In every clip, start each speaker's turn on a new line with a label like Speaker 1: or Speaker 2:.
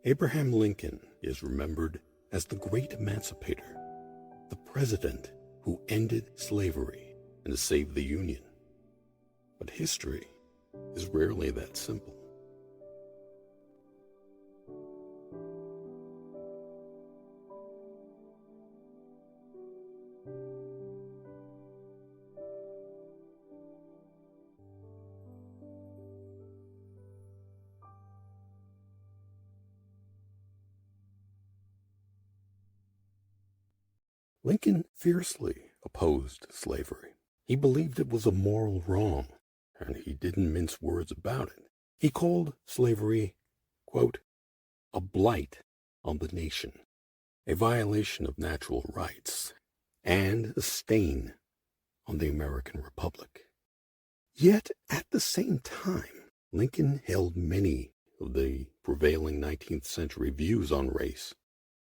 Speaker 1: Abraham Lincoln is remembered as the great emancipator, the president who ended slavery and saved the Union. But history is rarely that simple. Lincoln fiercely opposed slavery. He believed it was a moral wrong, and he didn't mince words about it. He called slavery, quote, a blight on the nation, a violation of natural rights, and a stain on the American Republic. Yet, at the same time, Lincoln held many of the prevailing 19th century views on race,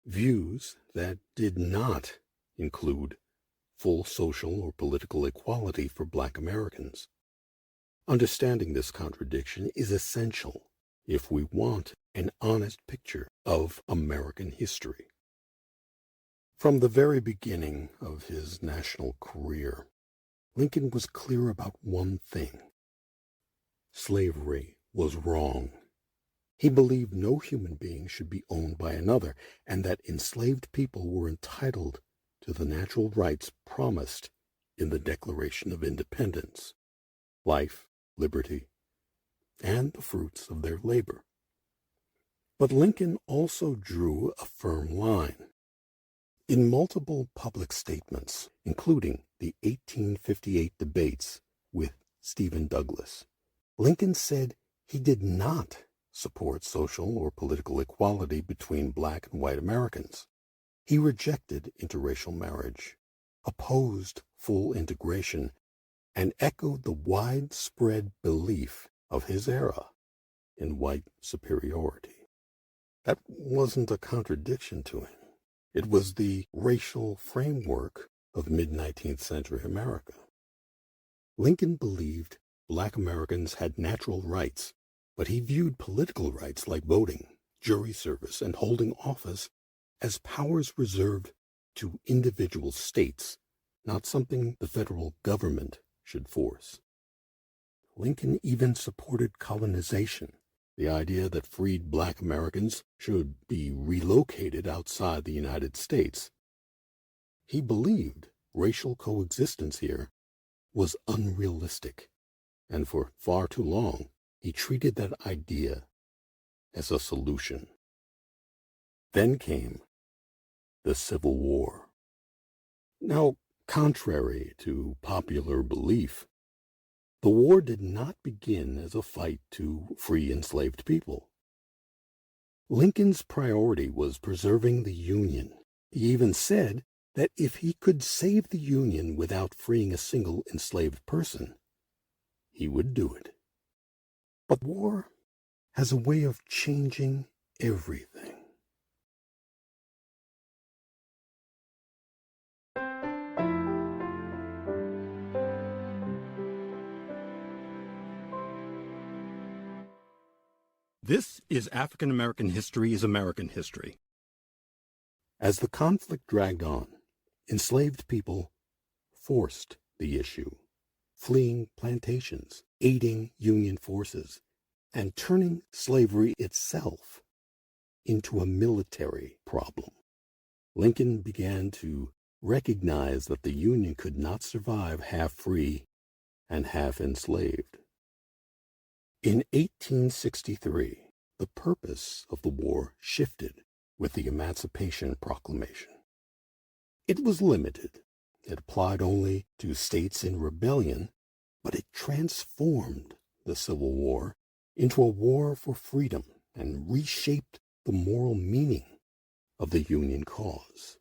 Speaker 1: views that did not include full social or political equality for Black Americans. Understanding this contradiction is essential if we want an honest picture of American history. From the very beginning of his national career, Lincoln was clear about one thing: slavery was wrong. He believed no human being should be owned by another, and that enslaved people were entitled to the natural rights promised in the Declaration of Independence: life, liberty, and the fruits of their labor. But Lincoln also drew a firm line. In multiple public statements, including the 1858 debates with Stephen Douglas, Lincoln said he did not support social or political equality between Black and white Americans. He rejected interracial marriage, opposed full integration, and echoed the widespread belief of his era in white superiority. That wasn't a contradiction to him. It was the racial framework of mid-19th century America. Lincoln believed Black Americans had natural rights, but he viewed political rights like voting, jury service, and holding office as powers reserved to individual states, not something the federal government should force. Lincoln even supported colonization, the idea that freed Black Americans should be relocated outside the United States. He believed racial coexistence here was unrealistic, and for far too long he treated that idea as a solution. Then came the Civil War. Now, contrary to popular belief, the war did not begin as a fight to free enslaved people. Lincoln's priority was preserving the Union. He even said that if he could save the Union without freeing a single enslaved person, he would do it. But war has a way of changing everything. This is African American History is American History. As the conflict dragged on, enslaved people forced the issue, fleeing plantations, aiding Union forces, and turning slavery itself into a military problem. Lincoln began to recognize that the Union could not survive half free and half enslaved. In 1863, the purpose of the war shifted with the Emancipation Proclamation. It was limited. It applied only to states in rebellion, but it transformed the Civil War into a war for freedom and reshaped the moral meaning of the Union cause.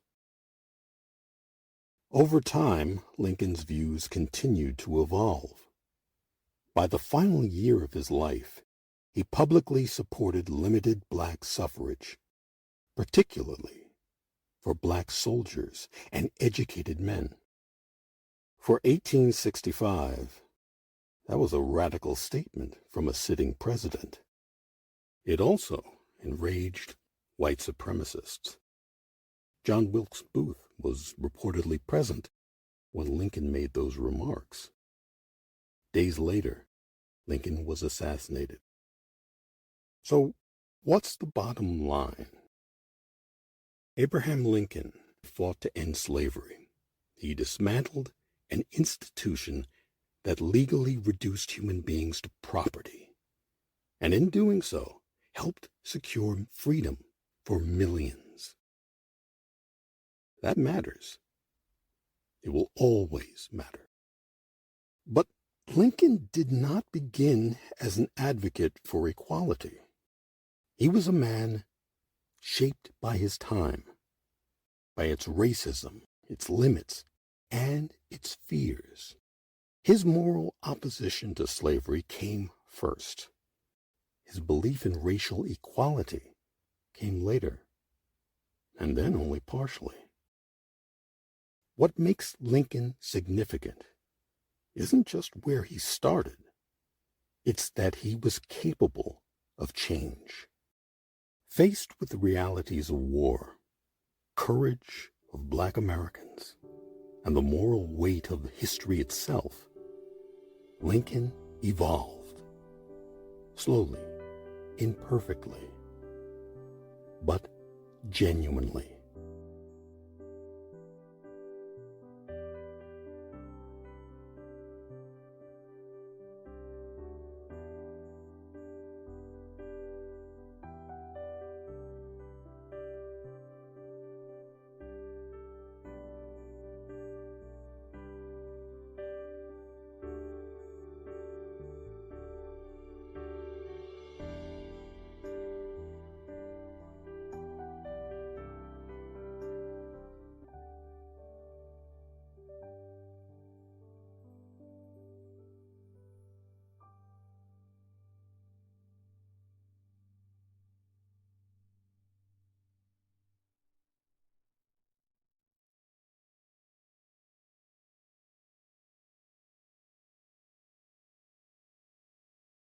Speaker 1: Over time, Lincoln's views continued to evolve. By the final year of his life, he publicly supported limited Black suffrage, particularly for Black soldiers and educated men. For 1865, that was a radical statement from a sitting president. It also enraged white supremacists. John Wilkes Booth was reportedly present when Lincoln made those remarks. Days later, Lincoln was assassinated. So, what's the bottom line? Abraham Lincoln fought to end slavery. He dismantled an institution that legally reduced human beings to property, and in doing so, helped secure freedom for millions. That matters. It will always matter. But Lincoln did not begin as an advocate for equality. He was a man shaped by his time, by its racism, its limits, and its fears. His moral opposition to slavery came first. His belief in racial equality came later, and then only partially. What makes Lincoln significant isn't just where he started. It's that he was capable of change. Faced with the realities of war, courage of Black Americans, and the moral weight of history itself, Lincoln evolved. Slowly, imperfectly, but genuinely.